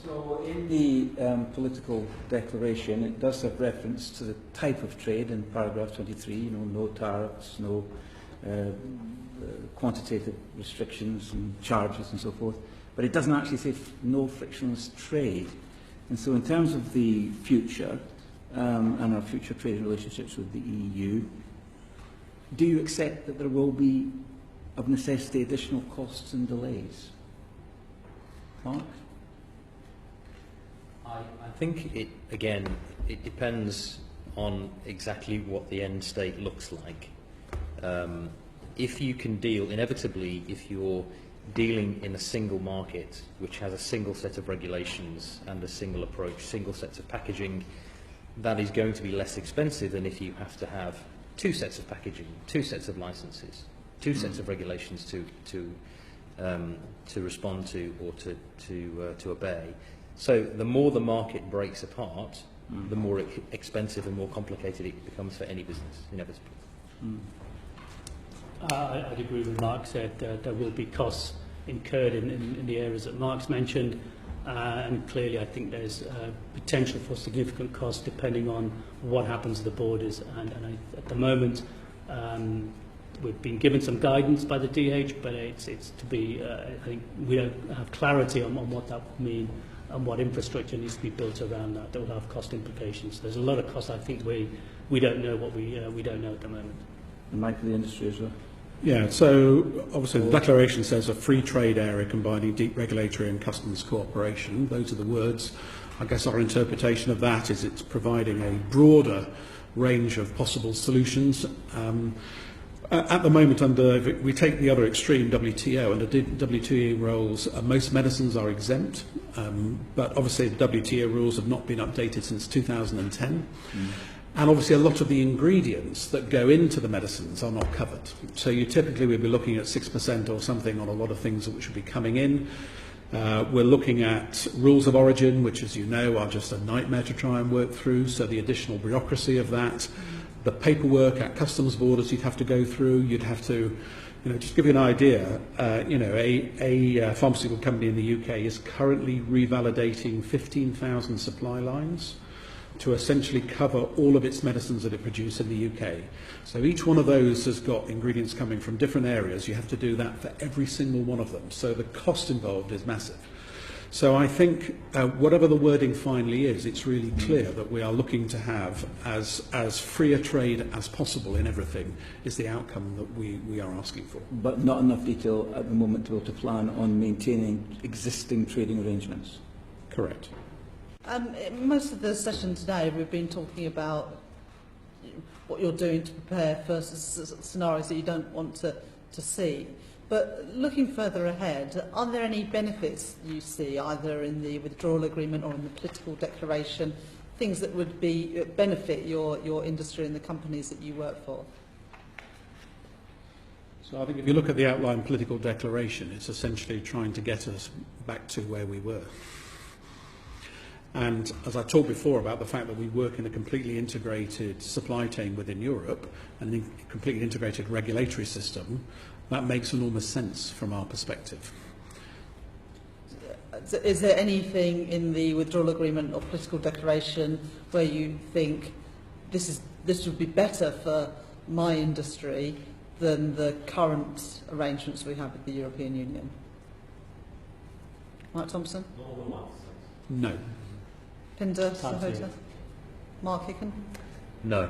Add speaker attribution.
Speaker 1: So in the political declaration, it does have reference to the type of trade in paragraph 23, no tariffs, no quantitative restrictions and charges and so forth, but it doesn't actually say no frictionless trade. And so in terms of the future and our future trade relationships with the EU, do you accept that there will be, of necessity, additional costs and delays? Mark?
Speaker 2: I think it depends on exactly what the end state looks like. If you can deal, inevitably, if you're dealing in a single market which has a single set of regulations and a single approach, single sets of packaging, that is going to be less expensive than if you have to have two sets of packaging, two sets of licenses, two sets of regulations to respond to or to obey. So the more the market breaks apart, the more expensive and more complicated it becomes for any business, inevitably.
Speaker 3: I'd agree with Mark said. There will be costs incurred in the areas that Mark's mentioned, and clearly I think there's potential for significant costs depending on what happens to the borders. And at the moment, we've been given some guidance by the DH, but it's to be, I think we don't have clarity on what that would mean and what infrastructure needs to be built around that will have cost implications. There's a lot of costs I think we don't know what we don't know at the moment.
Speaker 1: And Mike, for the industry as well?
Speaker 4: Yeah, so obviously the declaration says a free trade area combining deep regulatory and customs cooperation. Those are the words. I guess our interpretation of that is it's providing a broader range of possible solutions. At the moment, we take the other extreme, WTO, under WTO rules, most medicines are exempt, but obviously the WTO rules have not been updated since 2010. And obviously a lot of the ingredients that go into the medicines are not covered. So you typically would be looking at 6% or something on a lot of things which would be coming in. We're looking at rules of origin, which, as you know, are just a nightmare to try and work through. So the additional bureaucracy of that, the paperwork at customs borders you'd have to go through. You'd have to, just to give you an idea, a pharmaceutical company in the UK is currently revalidating 15,000 supply lines to essentially cover all of its medicines that it produces in the UK. So each one of those has got ingredients coming from different areas. You have to do that for every single one of them. So the cost involved is massive. So I think whatever the wording finally is, it's really clear that we are looking to have as free a trade as possible in everything is the outcome that we are asking for.
Speaker 1: But not enough detail at the moment to be able to plan on maintaining existing trading arrangements?
Speaker 4: Correct.
Speaker 5: Most of the session today we've been talking about what you're doing to prepare for scenarios that you don't want to see. But looking further ahead, are there any benefits you see either in the withdrawal agreement or in the political declaration, things that would benefit your industry and the companies that you work for?
Speaker 4: So I think if you look at the outline political declaration, it's essentially trying to get us back to where we were. And as I talked before about the fact that we work in a completely integrated supply chain within Europe and a completely integrated regulatory system, that makes enormous sense from our perspective.
Speaker 5: Is there anything in the withdrawal agreement or political declaration where you think this would be better for my industry than the current arrangements we have with the European Union? Mark Thompson?
Speaker 4: No.
Speaker 5: Pinder, Sahota? Mark Hicken?
Speaker 2: No.